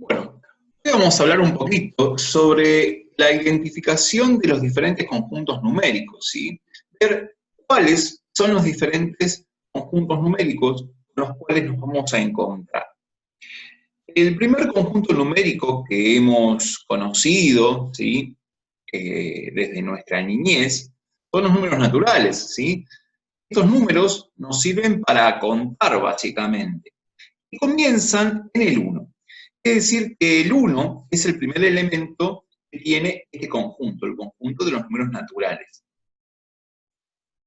Bueno, hoy vamos a hablar un poquito sobre la identificación de los diferentes conjuntos numéricos, ¿sí? Ver cuáles son los diferentes conjuntos numéricos con los cuales nos vamos a encontrar. El primer conjunto numérico que hemos conocido, ¿sí? Desde nuestra niñez, son los números naturales, ¿sí? Estos números nos sirven para contar, básicamente, y comienzan en el 1. Es decir, que el 1 es el primer elemento que tiene este conjunto, el conjunto de los números naturales.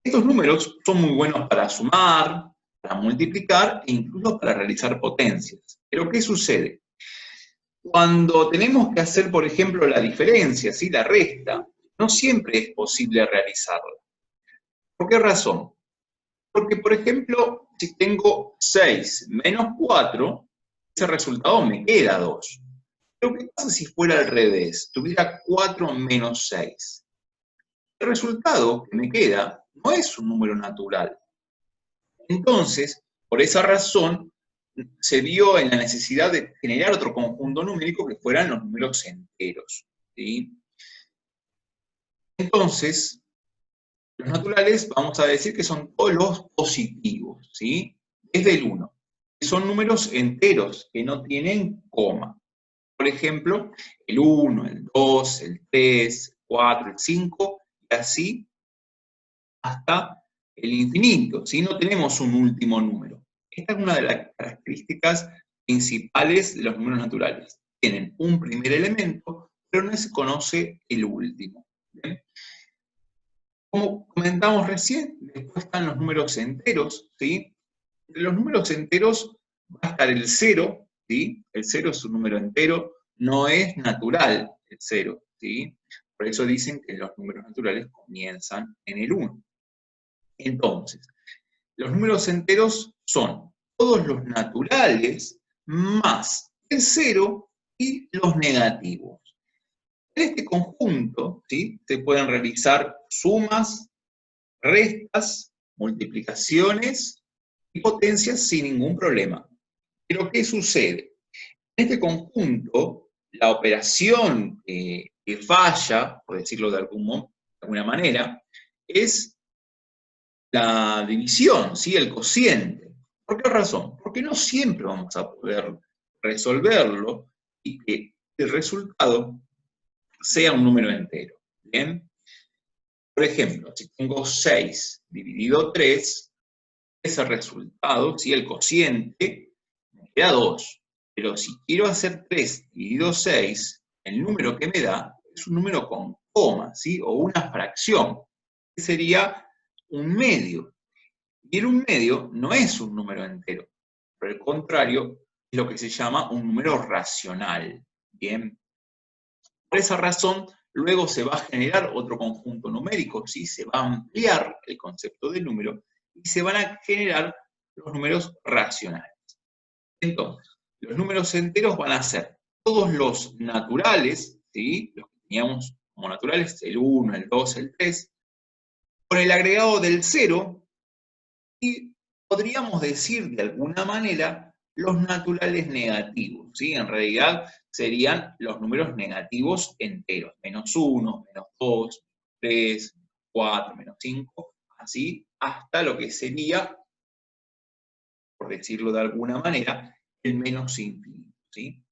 Estos números son muy buenos para sumar, para multiplicar e incluso para realizar potencias. Pero ¿qué sucede? Cuando tenemos que hacer, por ejemplo, la diferencia, ¿sí? La resta, no siempre es posible realizarla. ¿Por qué razón? Porque, por ejemplo, si tengo 6 menos 4, ese resultado me queda 2. Pero ¿qué pasa si fuera al revés? Tuviera 4 menos 6. El resultado que me queda no es un número natural. Entonces, por esa razón, se vio en la necesidad de generar otro conjunto numérico que fueran los números enteros, ¿sí? Entonces, los naturales vamos a decir que son todos los positivos, ¿sí? Desde el 1, que son números enteros que no tienen coma. Por ejemplo, el 1, el 2, el 3, el 4, el 5, y así hasta el infinito, ¿sí? No tenemos un último número. Esta es una de las características principales de los números naturales. Tienen un primer elemento, pero no se conoce el último. ¿Bien? Como comentamos recién, después están los números enteros, ¿sí? Entre los números enteros va a estar el 0, ¿sí? El 0 es un número entero, no es natural el 0, ¿sí? Por eso dicen que los números naturales comienzan en el 1. Entonces, los números enteros son todos los naturales más el 0 y los negativos. En este conjunto, ¿sí? Se pueden realizar sumas, restas, multiplicaciones y potencias sin ningún problema. Pero ¿qué sucede? En este conjunto, la operación que falla, por decirlo de alguna manera, es la división, ¿sí? El cociente. ¿Por qué razón? Porque no siempre vamos a poder resolverlo y que el resultado sea un número entero. ¿Bien? Por ejemplo, si tengo 6 dividido 3, ese resultado, ¿sí? El cociente, me queda 2. Pero si quiero hacer 3 dividido 6, el número que me da es un número con coma, ¿sí? O una fracción, que sería un medio. Y el 1/2 no es un número entero. Por el contrario, es lo que se llama un número racional. Bien. Por esa razón, luego se va a generar otro conjunto numérico, ¿sí? Se va a ampliar el concepto del número y se van a generar los números racionales. Entonces, los números enteros van a ser todos los naturales, ¿sí? Los que teníamos como naturales, el 1, el 2, el 3, con el agregado del 0, y podríamos decir de alguna manera los naturales negativos, ¿sí? En realidad serían los números negativos enteros, menos 1, menos 2, 3, 4, menos 5, así hasta lo que sería, por decirlo de alguna manera, el menos infinito, ¿sí?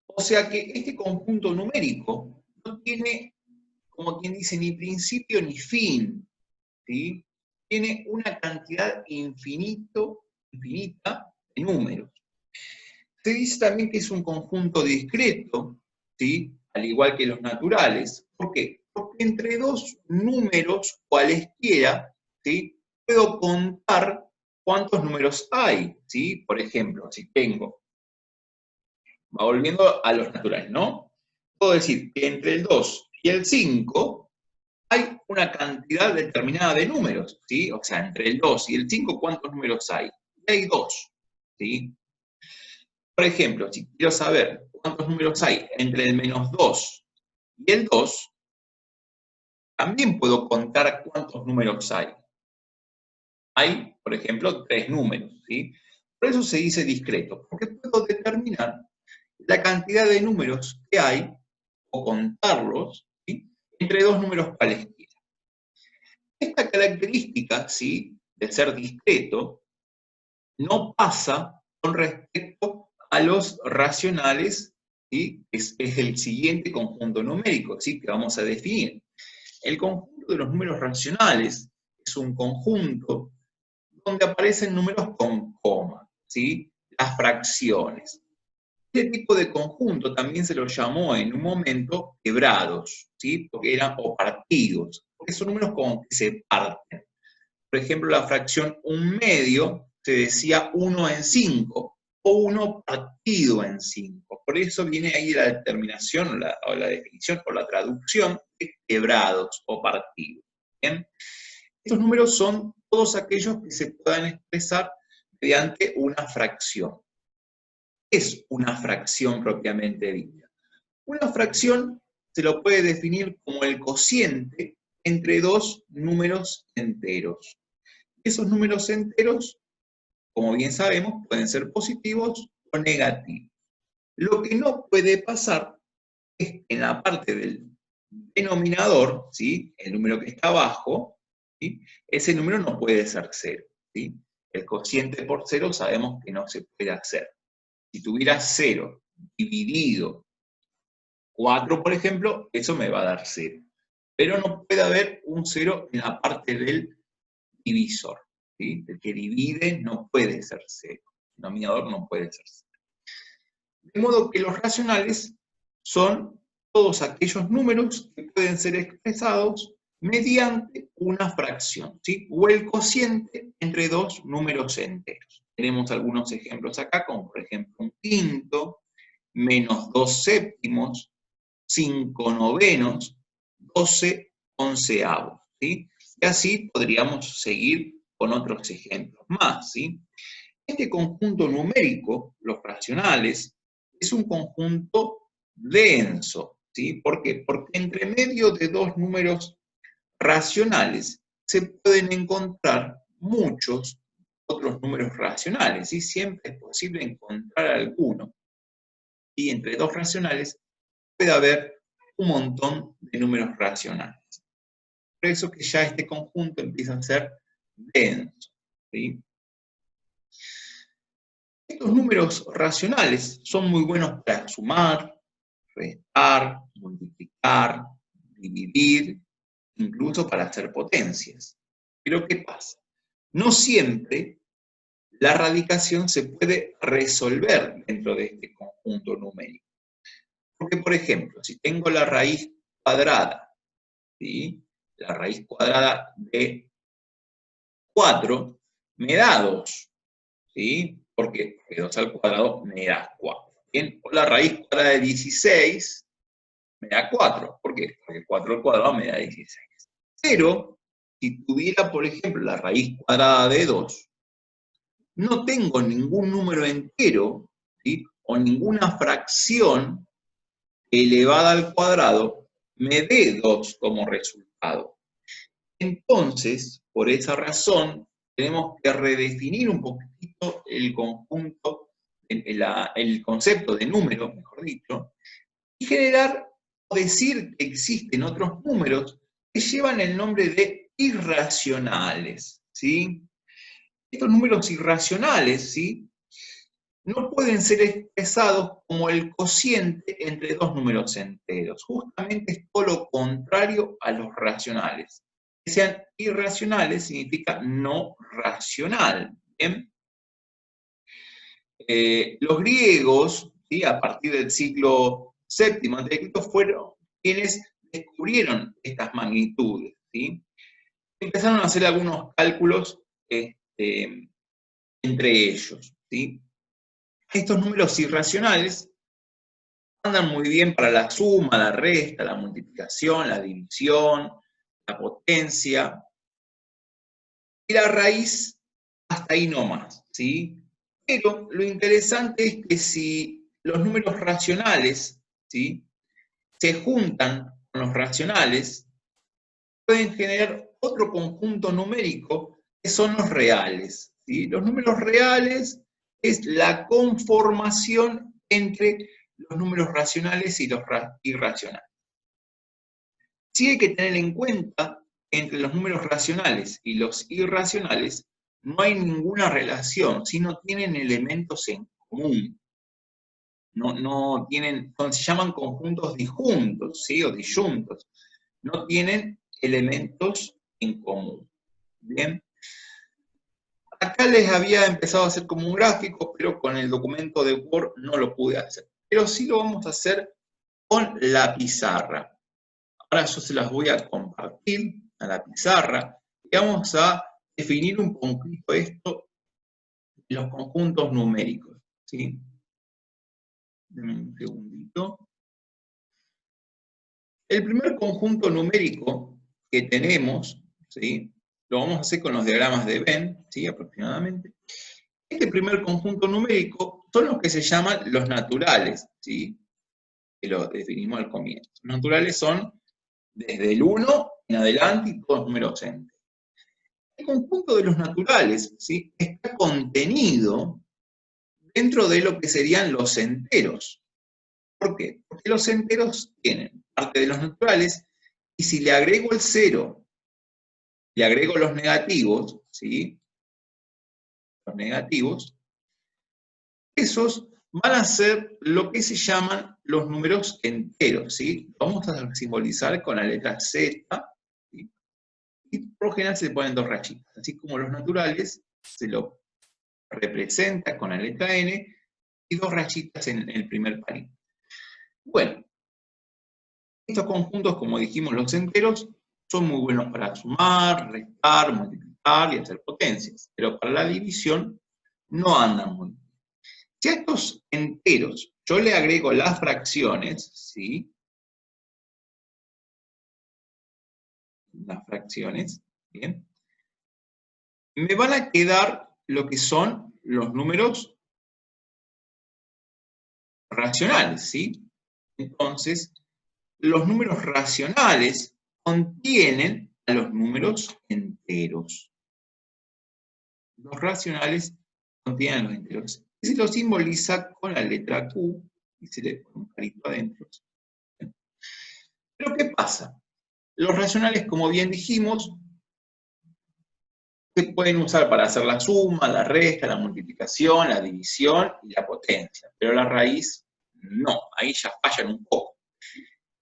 O sea que este conjunto numérico no tiene, como quien dice, ni principio ni fin, ¿sí? Tiene una cantidad infinita de números. Se dice también que es un conjunto discreto, ¿sí? Al igual que los naturales. ¿Por qué? Porque entre dos números cualesquiera, ¿sí? Puedo contar cuántos números hay, ¿sí? Por ejemplo, si tengo, va volviendo a los naturales, ¿no? Puedo decir que entre el 2 y el 5 hay una cantidad determinada de números, ¿sí? O sea, entre el 2 y el 5, ¿cuántos números hay? Y hay 2, ¿sí? Por ejemplo, si quiero saber cuántos números hay entre el menos 2 y el 2, también puedo contar cuántos números hay. Hay, por ejemplo, 3 números, ¿sí? Por eso se dice discreto, porque puedo determinar la cantidad de números que hay, o contarlos, ¿sí?, entre dos números cualesquiera. Esta característica, ¿sí?, de ser discreto, no pasa con respecto a los racionales, ¿sí?, es el siguiente conjunto numérico, ¿sí?, que vamos a definir. El conjunto de los números racionales es un conjunto donde aparecen números con coma, ¿sí?, las fracciones. Este tipo de conjunto también se lo llamó en un momento quebrados, ¿sí?, porque eran, o partidos, porque son números como que se parten. Por ejemplo, la fracción 1/2 se decía 1 en 5, o 1 partido en 5. Por eso viene ahí la determinación, o la definición, o la traducción de quebrados o partidos. ¿Bien? Estos números son todos aquellos que se puedan expresar mediante una fracción. ¿Qué es una fracción propiamente dicha? Una fracción se lo puede definir como el cociente entre dos números enteros. Esos números enteros, como bien sabemos, pueden ser positivos o negativos. Lo que no puede pasar es que en la parte del denominador, ¿sí?, el número que está abajo, ¿sí?, ese número no puede ser 0. ¿Sí? El cociente por 0 sabemos que no se puede hacer. Si tuviera 0 dividido 4, por ejemplo, eso me va a dar 0. Pero no puede haber un 0 en la parte del divisor. ¿Sí? El que divide no puede ser 0. El denominador no puede ser 0. De modo que los racionales son todos aquellos números que pueden ser expresados mediante una fracción, ¿sí?, o el cociente entre dos números enteros. Tenemos algunos ejemplos acá, como por ejemplo 1/5, menos 2 séptimos, 5 novenos, 12 onceavos, ¿sí? Y así podríamos seguir con otros ejemplos más, ¿sí? Este conjunto numérico, los racionales, es un conjunto denso, ¿sí? ¿Por qué? Porque entre medio de dos números racionales se pueden encontrar muchos otros números racionales, y siempre es posible encontrar alguno. Y entre dos racionales puede haber un montón de números racionales. Por eso que ya este conjunto empieza a ser denso, ¿sí? Estos números racionales son muy buenos para sumar, restar, multiplicar, dividir, incluso para hacer potencias. Pero ¿qué pasa? No siempre la radicación se puede resolver dentro de este conjunto numérico. Porque, por ejemplo, si tengo la raíz cuadrada, ¿sí?, la raíz cuadrada de 4 me da 2, ¿sí? ¿Por qué? Porque 2 al cuadrado me da 4. Bien, o la raíz cuadrada de 16 me da 4. ¿Por qué? Porque 4 al cuadrado me da 16. Pero, si tuviera, por ejemplo, la raíz cuadrada de 2, no tengo ningún número entero, ¿sí?, o ninguna fracción elevada al cuadrado me dé 2 como resultado. Entonces, por esa razón, tenemos que redefinir un poquito el conjunto, el concepto de número, mejor dicho, y generar o decir que existen otros números que llevan el nombre de irracionales, ¿sí? Estos números irracionales, ¿sí?, no pueden ser expresados como el cociente entre dos números enteros. Justamente es todo lo contrario a los racionales. Que sean irracionales significa no racional. ¿Bien? Los griegos, ¿sí?, a partir del siglo VII a.C., fueron quienes descubrieron estas magnitudes, ¿sí? Empezaron a hacer algunos cálculos entre ellos, ¿sí? Estos números irracionales andan muy bien para la suma, la resta, la multiplicación, la división, la potencia, y la raíz hasta ahí nomás, ¿sí? Pero lo interesante es que si los números racionales, ¿sí?, se juntan con los racionales, pueden generar otro conjunto numérico que son los reales, ¿sí? Los números reales es la conformación entre los números racionales y los irracionales. Sí hay que tener en cuenta que entre los números racionales y los irracionales no hay ninguna relación, sino tienen elementos en común. No tienen, se llaman conjuntos disjuntos, ¿sí? O disyuntos. No tienen elementos en común. Bien. Acá les había empezado a hacer como un gráfico, pero con el documento de Word no lo pude hacer. Pero sí lo vamos a hacer con la pizarra. Ahora yo se las voy a compartir a la pizarra y vamos a definir un poquito esto, los conjuntos numéricos. ¿Sí? Denme un segundito. El primer conjunto numérico que tenemos, ¿sí? Lo vamos a hacer con los diagramas de Venn, ¿sí? Aproximadamente. Este primer conjunto numérico son los que se llaman los naturales, ¿sí? Que lo definimos al comienzo. Los naturales son desde el 1 en adelante y todos números enteros. El conjunto de los naturales, ¿sí? Está contenido dentro de lo que serían los enteros. ¿Por qué? Porque los enteros tienen parte de los naturales y si le agrego el 0, le agrego los negativos, ¿sí? Los negativos, esos van a ser lo que se llaman los números enteros, ¿sí? Vamos a simbolizar con la letra Z, ¿sí? Y por lo general se le ponen dos rayitas, así como los naturales se lo representa con la letra N y dos rayitas en el primer palito. Bueno, estos conjuntos, como dijimos, los enteros, son muy buenos para sumar, restar, multiplicar y hacer potencias, pero para la división no andan muy bien. Si a estos enteros yo le agrego las fracciones, ¿sí? Las fracciones, ¿bien? Me van a quedar lo que son los números racionales, ¿sí? Entonces, los números racionales contienen a los números enteros. Los racionales contienen a los enteros. Y se lo simboliza con la letra Q y se le pone un carito adentro. Pero ¿qué pasa? Los racionales, como bien dijimos, se pueden usar para hacer la suma, la resta, la multiplicación, la división y la potencia. Pero la raíz, no. Ahí ya fallan un poco.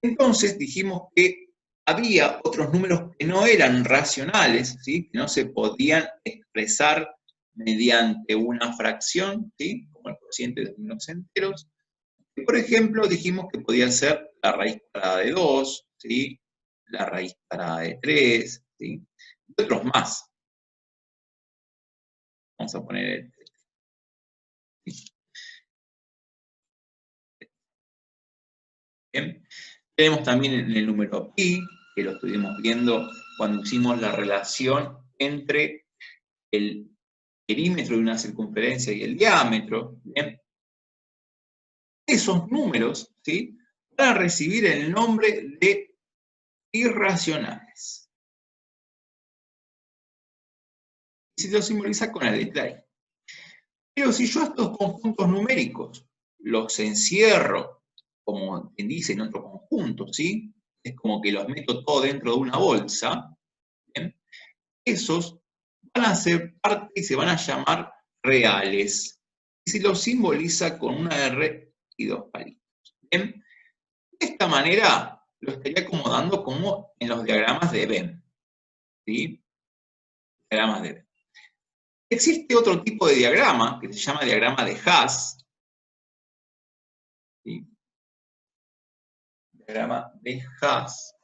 Entonces dijimos que había otros números que no eran racionales, ¿sí? Que no se podían expresar mediante una fracción, ¿sí? Como el cociente de números enteros. Y por ejemplo, dijimos que podía ser la raíz cuadrada de 2, ¿sí? La raíz cuadrada de 3, ¿sí? Y otros más. Vamos a poner el 3. ¿Sí? Bien. Tenemos también el número pi, que lo estuvimos viendo cuando hicimos la relación entre el perímetro de una circunferencia y el diámetro. Bien. Esos números, ¿sí? Van a recibir el nombre de irracionales. Y se lo simboliza con la letra I. Pero si yo a estos conjuntos numéricos los encierro, como quien dice, en otro conjunto, ¿sí? Es como que los meto todo dentro de una bolsa, ¿bien? Esos van a ser parte y se van a llamar reales. Y se los simboliza con una R y dos palitos. ¿Bien? De esta manera lo estaría acomodando como en los diagramas de Venn. ¿Sí? Diagramas de Venn. Existe otro tipo de diagrama que se llama diagrama de Haas. ¿Sí? Diagrama de Haas.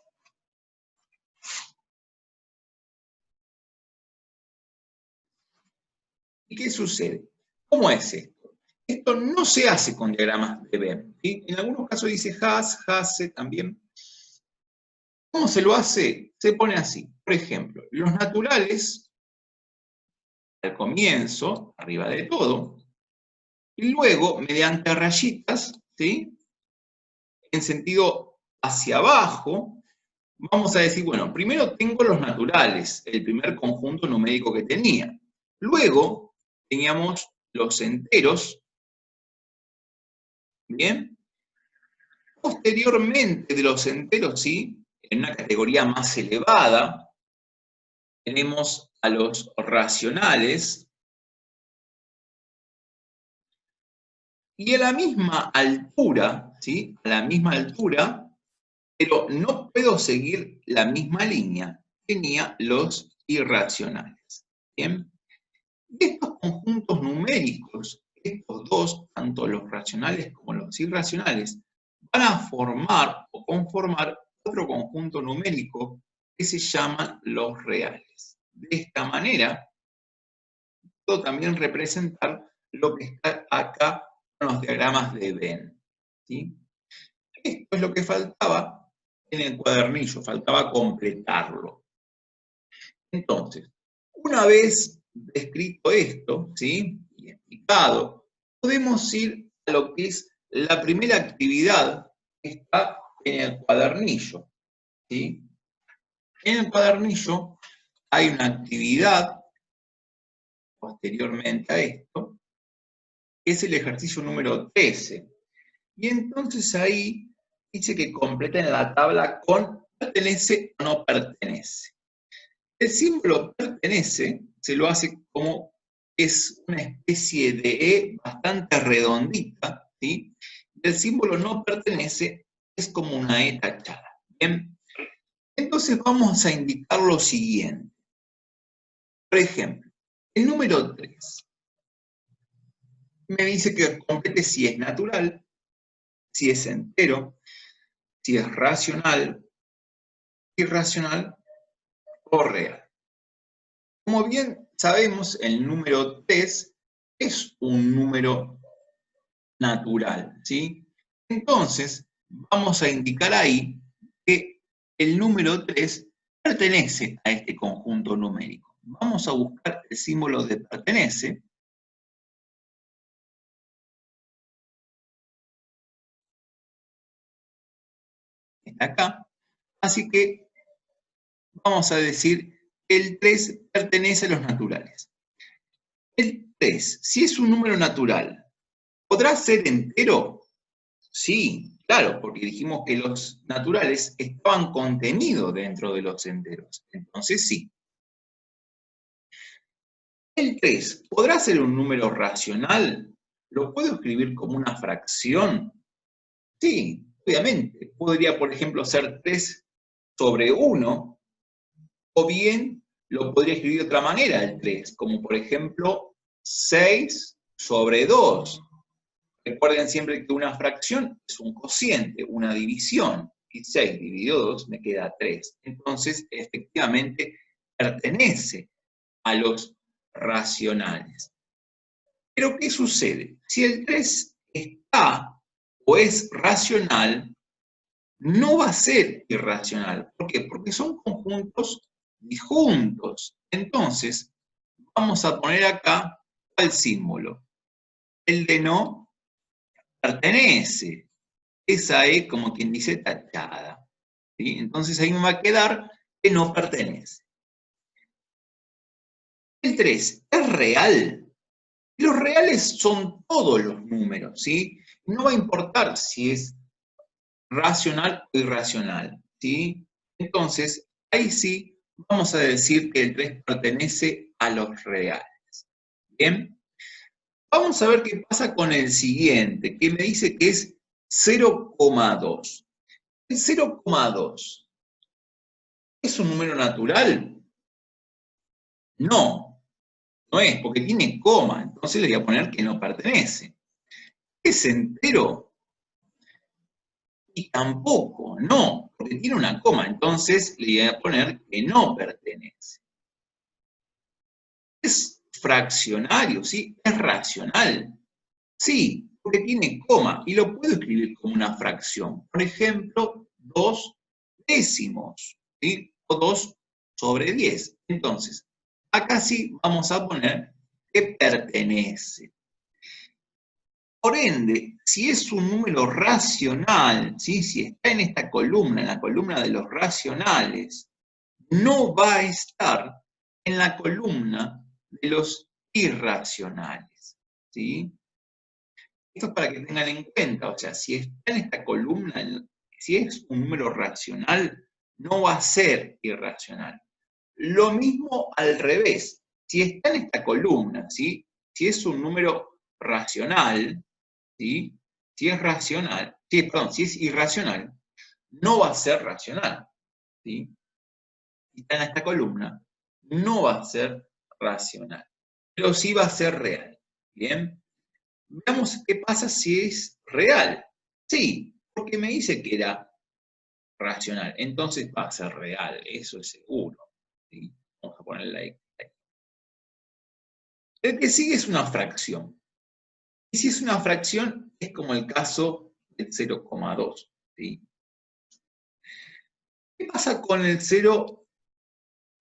¿Y qué sucede? ¿Cómo es esto? Esto no se hace con diagramas de Venn. ¿Sí? En algunos casos dice Haas, Haase también. ¿Cómo se lo hace? Se pone así. Por ejemplo, los naturales, al comienzo, arriba de todo, y luego, mediante rayitas, ¿sí? En sentido hacia abajo, vamos a decir, bueno, primero tengo los naturales, el primer conjunto numérico que tenía. Luego teníamos los enteros, ¿bien? Posteriormente de los enteros, ¿sí? En una categoría más elevada, tenemos a los racionales, y a la misma altura, ¿sí? A la misma altura, pero no puedo seguir la misma línea, tenía los irracionales. ¿Bien? Y estos conjuntos numéricos, estos dos, tanto los racionales como los irracionales, van a formar o conformar otro conjunto numérico que se llaman los reales. De esta manera, puedo también representar lo que está acá con los diagramas de Venn, ¿sí? Esto es lo que faltaba en el cuadernillo, faltaba completarlo. Entonces, una vez descrito esto, ¿sí? Y explicado, podemos ir a lo que es la primera actividad que está en el cuadernillo, ¿sí? En el cuadernillo hay una actividad, posteriormente a esto, que es el ejercicio número 13. Y entonces ahí dice que completen la tabla con pertenece o no pertenece. El símbolo pertenece se lo hace como es una especie de E bastante redondita, ¿sí? Y el símbolo no pertenece es como una E tachada. Bien, entonces vamos a indicar lo siguiente. Por ejemplo, el número 3 me dice que complete si es natural, si es entero, si es racional, irracional o real. Como bien sabemos, el número 3 es un número natural, ¿sí? Entonces, vamos a indicar ahí que el número 3 pertenece a este conjunto numérico. Vamos a buscar el símbolo de pertenece. Está acá. Así que vamos a decir que el 3 pertenece a los naturales. El 3, si es un número natural, ¿podrá ser entero? Sí, claro, porque dijimos que los naturales estaban contenidos dentro de los enteros. Entonces sí. El 3, ¿podrá ser un número racional? ¿Lo puedo escribir como una fracción? Sí, obviamente. Podría, por ejemplo, ser 3 sobre 1, o bien lo podría escribir de otra manera el 3, como por ejemplo 6 sobre 2. Recuerden siempre que una fracción es un cociente, una división, y 6 dividido 2 me queda 3. Entonces, efectivamente, pertenece a los racionales. Pero, ¿qué sucede? Si el 3 está o es racional, no va a ser irracional. ¿Por qué? Porque son conjuntos disjuntos. Entonces, vamos a poner acá el símbolo. El de no pertenece. Esa es, como quien dice, tachada. ¿Sí? Entonces ahí me va a quedar que no pertenece. El 3 es real. Los reales son todos los números, ¿sí? No va a importar si es racional o irracional, ¿sí? Entonces, ahí sí vamos a decir que el 3 pertenece a los reales. ¿Bien? Vamos a ver qué pasa con el siguiente, que me dice que es 0,2. El 0,2 ¿es un número natural? No, no es, porque tiene coma, entonces le voy a poner que no pertenece. ¿Es entero? Y tampoco, no, porque tiene una coma, entonces le voy a poner que no pertenece. ¿Es fraccionario? ¿Sí? ¿Es racional? Sí, porque tiene coma y lo puedo escribir como una fracción. Por ejemplo, 2 décimos, ¿sí? O 2 sobre 10. Entonces, acá sí vamos a poner que pertenece. Por ende, si es un número racional, ¿sí? Si está en esta columna, en la columna de los racionales, no va a estar en la columna de los irracionales, ¿sí? Esto es para que tengan en cuenta, o sea, si está en esta columna, si es un número racional, no va a ser irracional. Lo mismo al revés, si está en esta columna, ¿sí? Si es un número racional, ¿sí? Si es racional, sí, perdón, si es irracional, no va a ser racional, ¿sí? Si está en esta columna, no va a ser racional, pero sí va a ser real, ¿bien? Veamos qué pasa si es real. Sí, porque me dice que era racional, entonces va a ser real, eso es seguro, ¿sí? Vamos a ponerle ahí. El que sigue es una fracción. Y si es una fracción, es como el caso del 0,2. ¿Sí? ¿Qué pasa con el 0,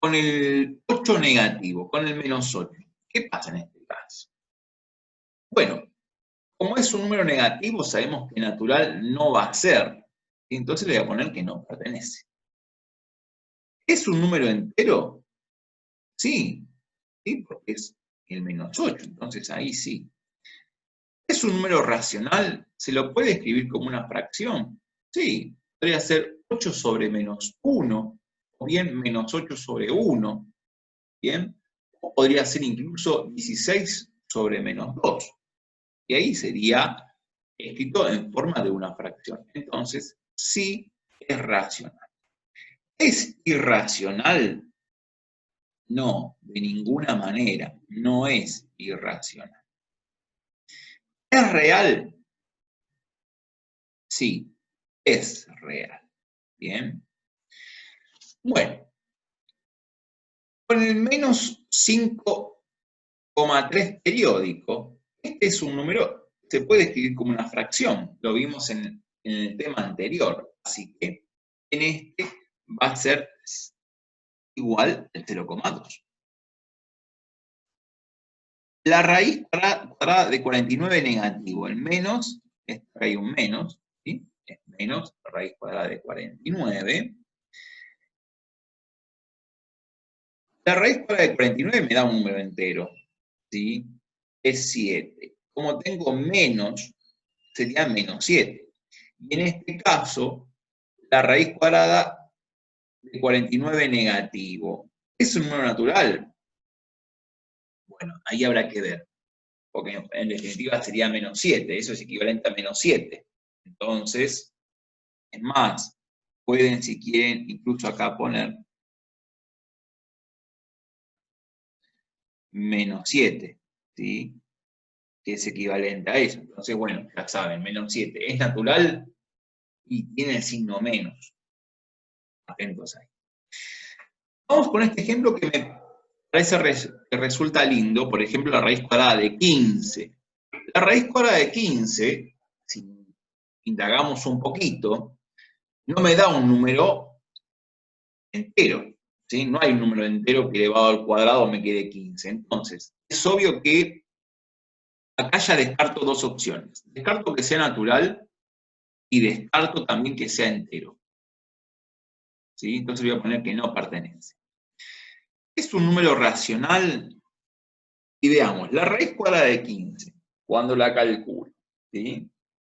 con el 8 negativo, con el menos 8? ¿Qué pasa en este caso? Bueno, como es un número negativo, sabemos que natural no va a ser. Entonces le voy a poner que no pertenece. ¿Es un número entero? Sí, ¿sí? Porque es el menos 8, entonces ahí sí. ¿Es un número racional? ¿Se lo puede escribir como una fracción? Sí, podría ser 8 sobre menos 1, o bien menos 8 sobre 1, ¿bien? O podría ser incluso 16 sobre menos 2. Y ahí sería escrito en forma de una fracción. Entonces, sí es racional. ¿Es irracional? No, de ninguna manera, no es irracional. ¿Es real? Sí, es real. Bien. Bueno, con el menos 5,3 periódico, este es un número, se puede escribir como una fracción, lo vimos en el tema anterior, así que en este va a ser igual al 0,2. La raíz cuadrada de 49 negativo, el menos, hay un menos, ¿sí? Es menos la raíz cuadrada de 49. La raíz cuadrada de 49 me da un número entero, ¿sí? Es 7. Como tengo menos, sería menos 7. Y en este caso, la raíz cuadrada de 49 negativo, ¿es un número natural? Bueno, ahí habrá que ver, porque en definitiva sería menos 7, eso es equivalente a menos 7. Entonces, es más, pueden, si quieren, incluso acá poner menos 7, ¿sí? Que es equivalente a eso. Entonces, bueno, ya saben, menos 7 es natural y tiene el signo menos. Atentos ahí. Vamos con este ejemplo que me parece que resulta lindo, por ejemplo, la raíz cuadrada de 15. La raíz cuadrada de 15, si indagamos un poquito, no me da un número entero, ¿sí? No hay un número entero que elevado al cuadrado me quede 15. Entonces, es obvio que acá ya descarto dos opciones. Descarto que sea natural y descarto también que sea entero. ¿Sí? Entonces voy a poner que no pertenece. Es un número racional y veamos, la raíz cuadrada de 15, cuando la calculo, ¿sí?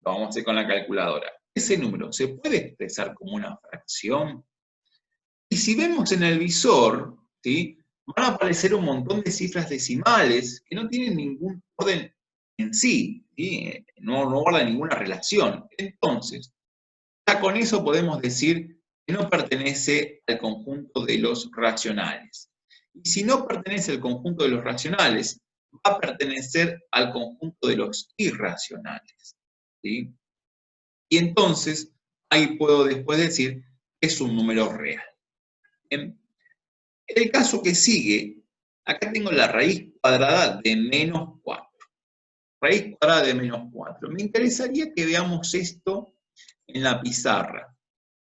Lo vamos a hacer con la calculadora. Ese número se puede expresar como una fracción. Y si vemos en el visor, ¿sí? Van a aparecer un montón de cifras decimales que no tienen ningún orden en sí, ¿sí? No guardan ninguna relación. Entonces, ya con eso podemos decir que no pertenece al conjunto de los racionales. Y si no pertenece al conjunto de los racionales, va a pertenecer al conjunto de los irracionales, ¿sí? Y entonces, ahí puedo después decir que es un número real. En el caso que sigue, acá tengo la raíz cuadrada de menos 4. Raíz cuadrada de menos 4. Me interesaría que veamos esto en la pizarra,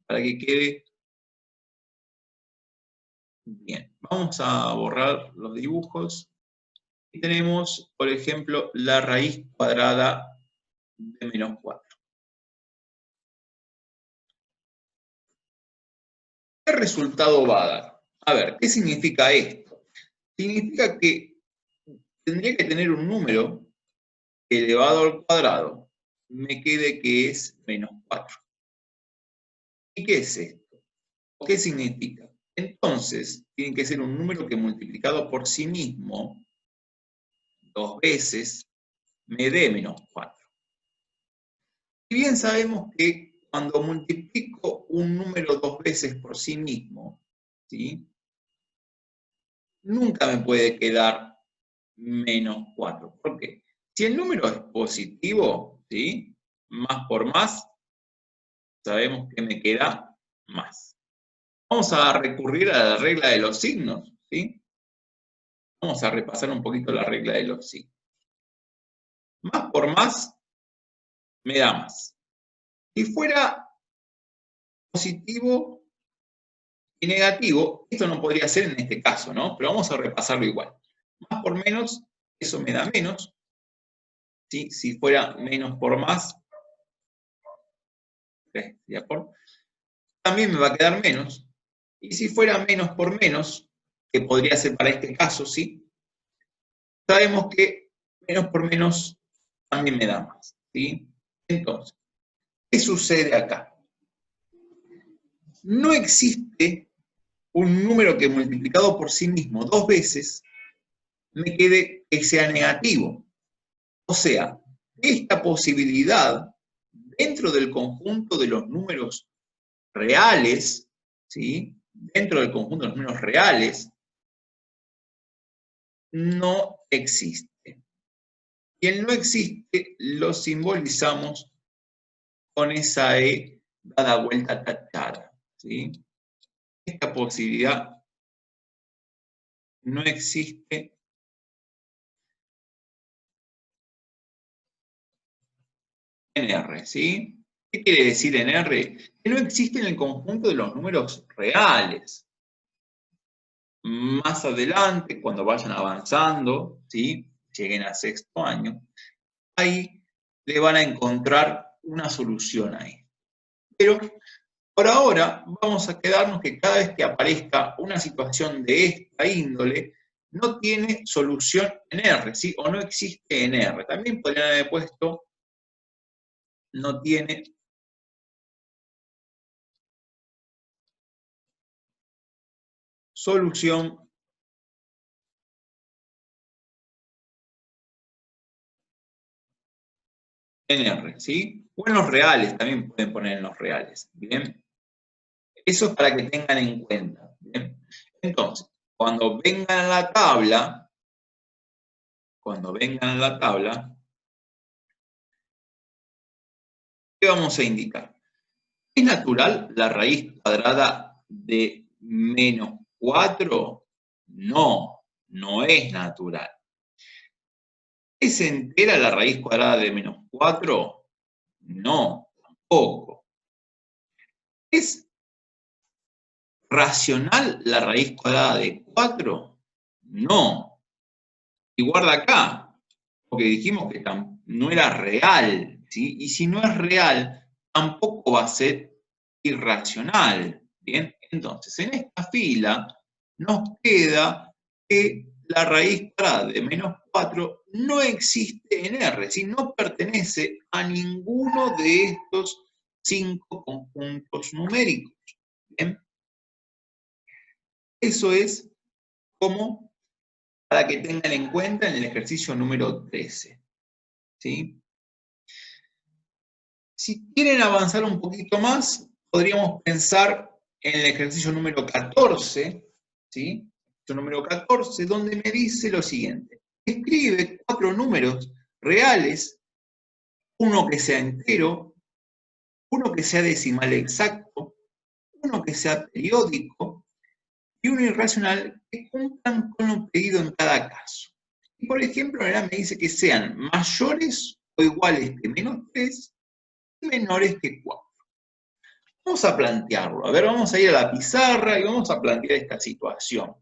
para que quede bien. Vamos a borrar los dibujos. Y tenemos, por ejemplo, la raíz cuadrada de menos 4. ¿Qué resultado va a dar? A ver, ¿qué significa esto? Significa que tendría que tener un número elevado al cuadrado me quede que es menos 4. ¿Y qué es esto? ¿Qué significa? Entonces, tiene que ser un número que multiplicado por sí mismo 2 veces me dé menos 4. Si bien sabemos que cuando multiplico un número 2 veces por sí mismo, ¿sí?, nunca me puede quedar menos 4. ¿Por qué? Si el número es positivo, ¿sí?, más por más, sabemos que me queda más. Vamos a recurrir a la regla de los signos, ¿sí? Vamos a repasar un poquito la regla de los signos. Más por más me da más. Si fuera positivo y negativo, esto no podría ser en este caso, ¿no? Pero vamos a repasarlo igual. Más por menos, eso me da menos, ¿sí? Si fuera menos por más, también me va a quedar menos. Y si fuera menos por menos, que podría ser para este caso, ¿sí?, sabemos que menos por menos también me da más, ¿sí? Entonces, ¿qué sucede acá? No existe un número que multiplicado por sí mismo 2 veces me quede que sea negativo. O sea, esta posibilidad dentro del conjunto de los números reales, ¿sí?, dentro del conjunto de los números reales, no existe. Y el no existe lo simbolizamos con esa E dada vuelta tachada, ¿sí? Esta posibilidad no existe en R, ¿sí? ¿Qué quiere decir en R? Que no existe en el conjunto de los números reales. Más adelante, cuando vayan avanzando, ¿sí?, lleguen a sexto año, ahí le van a encontrar una solución a esto. Pero por ahora vamos a quedarnos que cada vez que aparezca una situación de esta índole, no tiene solución en R, ¿sí?, o no existe en R. También podrían haber puesto no tiene solución en R, ¿sí? O en los reales, también pueden poner en los reales, ¿bien? Eso es para que tengan en cuenta, ¿bien? Entonces, cuando vengan a la tabla, ¿qué vamos a indicar? ¿Es natural la raíz cuadrada de menos 4? No, no es natural. ¿Es entera la raíz cuadrada de menos 4? No, tampoco. ¿Es racional la raíz cuadrada de 4? No. Y guarda acá, porque dijimos que no era real, ¿sí? Y si no es real, tampoco va a ser irracional, ¿bien? Entonces, en esta fila nos queda que la raíz cuadrada de menos 4 no existe en R, ¿sí? No pertenece a ninguno de estos 5 conjuntos numéricos, ¿bien? Eso es como para que tengan en cuenta en el ejercicio número 13, ¿sí? Si quieren avanzar un poquito más, podríamos pensar en el ejercicio número 14, ¿sí? El número 14, donde me dice lo siguiente. Escribe 4 números reales, uno que sea entero, uno que sea decimal exacto, uno que sea periódico y uno irracional que cumplan con lo pedido en cada caso. Y por ejemplo, ahora me dice que sean mayores o iguales que menos 3 y menores que 4. Vamos a plantearlo. A ver, vamos a ir a la pizarra y vamos a plantear esta situación.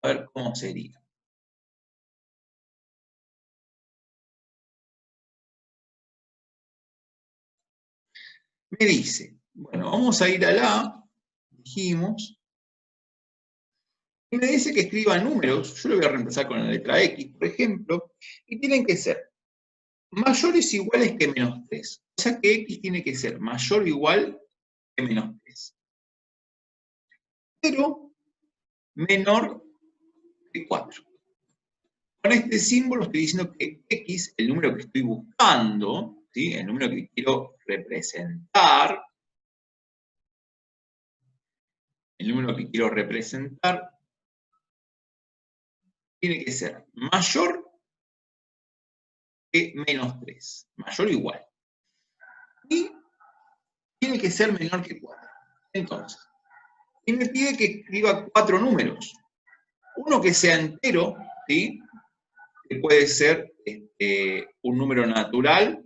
A ver cómo sería. Me dice, bueno, vamos a ir a la, dijimos, Y me dice que escriba números, yo lo voy a reemplazar con la letra X, por ejemplo, y tienen que ser mayores o iguales que menos 3. O sea que X tiene que ser mayor o igual que menos 3. Pero menor que 4. Con este símbolo estoy diciendo que X, el número que estoy buscando, ¿sí? El número que quiero representar, tiene que ser mayor que menos 3, mayor o igual. Y tiene que ser menor que 4. Entonces, y me pide que escriba 4 números. Uno que sea entero, ¿sí? Que puede ser un número natural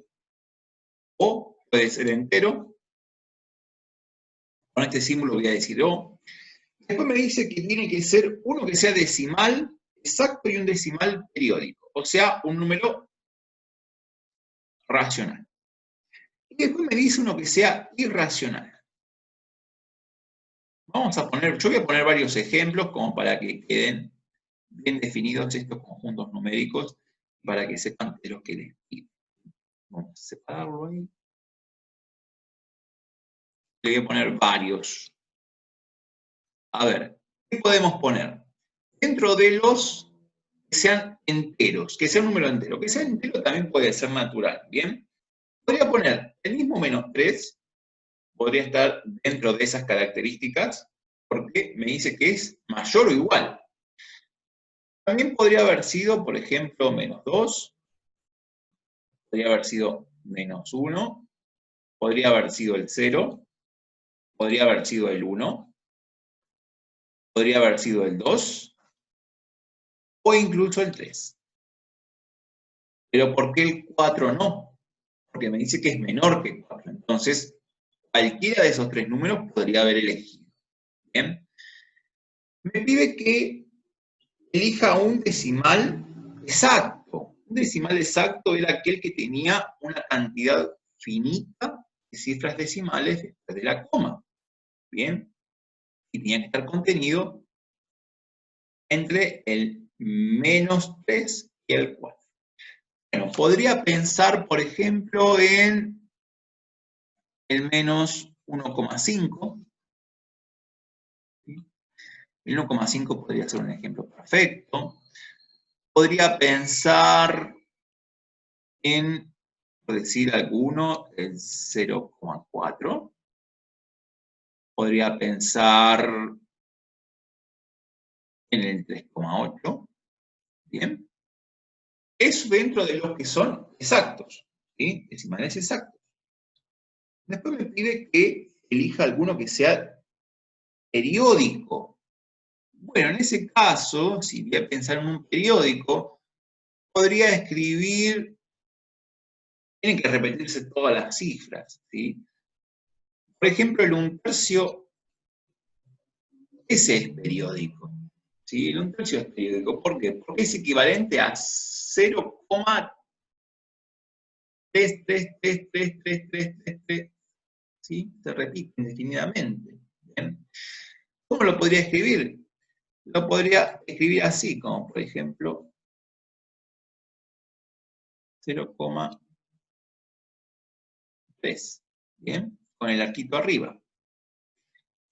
o puede ser entero. Con este símbolo voy a decir O. Después me dice que tiene que ser uno que sea decimal exacto y un decimal periódico, o sea, un número racional. Y después me dice uno que sea irracional. Yo voy a poner varios ejemplos como para que queden bien definidos estos conjuntos numéricos, para que sepan de lo que les pido. Vamos a separarlo ahí. Le voy a poner varios. A ver, ¿qué podemos poner? Dentro de los que sean enteros, que sea un número entero. Que sea entero también puede ser natural, ¿bien? Podría poner el mismo menos 3, podría estar dentro de esas características, porque me dice que es mayor o igual. También podría haber sido, por ejemplo, menos 2, podría haber sido menos 1, podría haber sido el 0, podría haber sido el 1, podría haber sido el 2, o incluso el 3. Pero ¿por qué el 4 no? Porque me dice que es menor que 4. Entonces, cualquiera de esos 3 números podría haber elegido. ¿Bien? Me pide que elija un decimal exacto. Un decimal exacto era aquel que tenía una cantidad finita de cifras decimales después de la coma. ¿Bien? Y tenía que estar contenido entre el menos 3 y el 4. Bueno, podría pensar, por ejemplo, en el menos 1,5. El 1,5 podría ser un ejemplo perfecto. Podría pensar en, por decir alguno, el 0,4. Podría pensar en el 3,8. Bien. Eso dentro de los que son exactos, ¿sí? Decimales exactos. Después me pide que elija alguno que sea periódico. Bueno, en ese caso, si voy a pensar en un periódico, podría escribir, tienen que repetirse todas las cifras, ¿sí? Por ejemplo, el 1/3, ese es periódico, ¿sí? El 1/3 es periódico, ¿por qué? Porque es equivalente a 0,3333333, ¿sí? Se repite indefinidamente. ¿Bien? ¿Cómo lo podría escribir? Lo podría escribir así, como por ejemplo 0,3, ¿bien? Con el arquito arriba.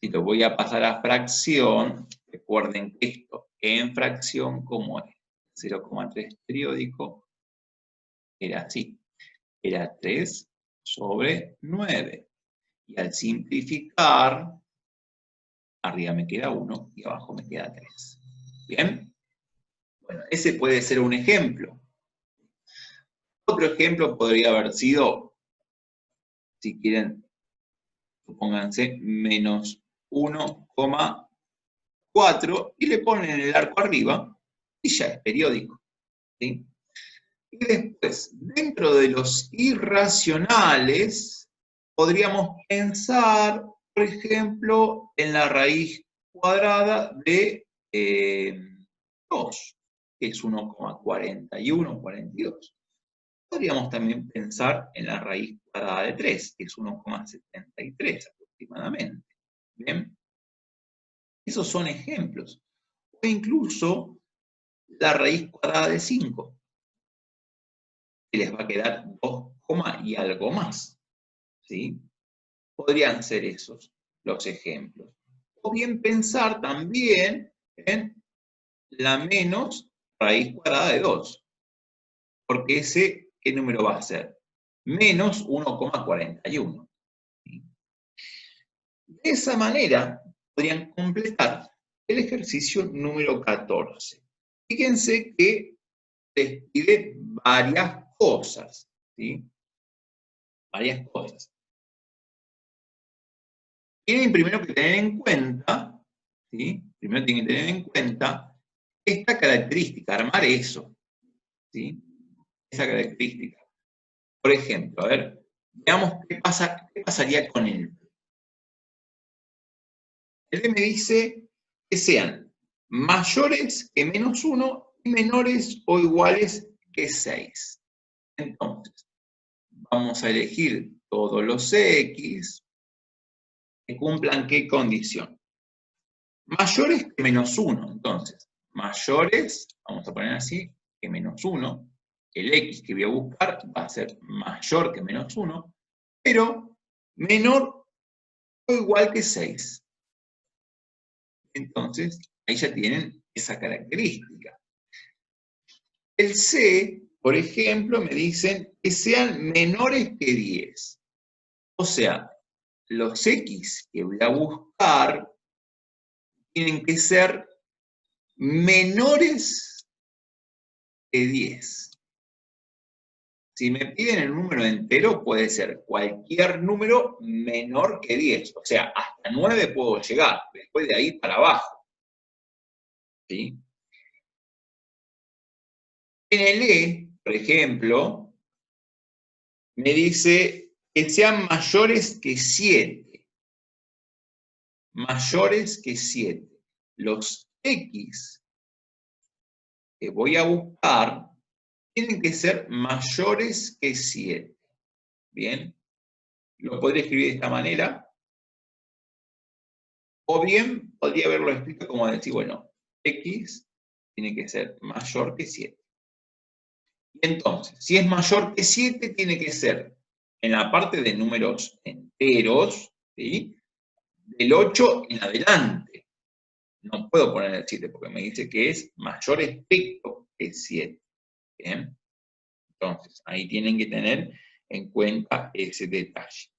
Si lo voy a pasar a fracción, recuerden que esto en fracción, como es 0,3 periódico, era así. Era 3 sobre 9. Y al simplificar, arriba me queda 1 y abajo me queda 3. ¿Bien? Bueno, ese puede ser un ejemplo. Otro ejemplo podría haber sido, si quieren, supónganse, menos 1,4 y le ponen el arco arriba y ya es periódico. ¿Sí? Y después, dentro de los irracionales, podríamos pensar, por ejemplo, en la raíz cuadrada de 2, que es 1,41, 42. Podríamos también pensar en la raíz cuadrada de 3, que es 1,73 aproximadamente. ¿Bien? Esos son ejemplos. o incluso la raíz cuadrada de 5. Y les va a quedar 2, y algo más. ¿Sí? Podrían ser esos los ejemplos. O bien pensar también en la menos raíz cuadrada de 2. Porque ese, ¿qué número va a ser? Menos 1,41. De esa manera, podrían completar el ejercicio número 14. Fíjense que les pide varias cosas, ¿sí? Varias cosas. Tienen primero que tener en cuenta, ¿sí? Primero tienen que tener en cuenta esta característica, armar eso, ¿sí? Esa característica. Por ejemplo, a ver, veamos qué pasaría con el B. El B me dice que sean mayores que menos 1 y menores o iguales que 6. Entonces, vamos a elegir todos los X que cumplan qué condición. Mayores que menos 1, entonces, mayores, vamos a poner así, que menos 1, el X que voy a buscar va a ser mayor que menos 1, pero menor o igual que 6. Entonces, ahí ya tienen esa característica. El C, por ejemplo, me dicen que sean menores que 10. O sea, los X que voy a buscar tienen que ser menores que 10. Si me piden el número entero, puede ser cualquier número menor que 10. O sea, hasta 9 puedo llegar, después de ahí para abajo. ¿Sí? En el E, por ejemplo, me dice que sean mayores que 7. Mayores que 7. Los X que voy a buscar tienen que ser mayores que 7. ¿Bien? Lo podría escribir de esta manera. O bien podría haberlo escrito como decir, bueno, X tiene que ser mayor que 7. Y entonces, si es mayor que 7, tiene que ser en la parte de números enteros, ¿sí? Del 8 en adelante. No puedo poner el 7 porque me dice que es mayor estricto que 7. ¿Bien? Entonces, ahí tienen que tener en cuenta ese detalle.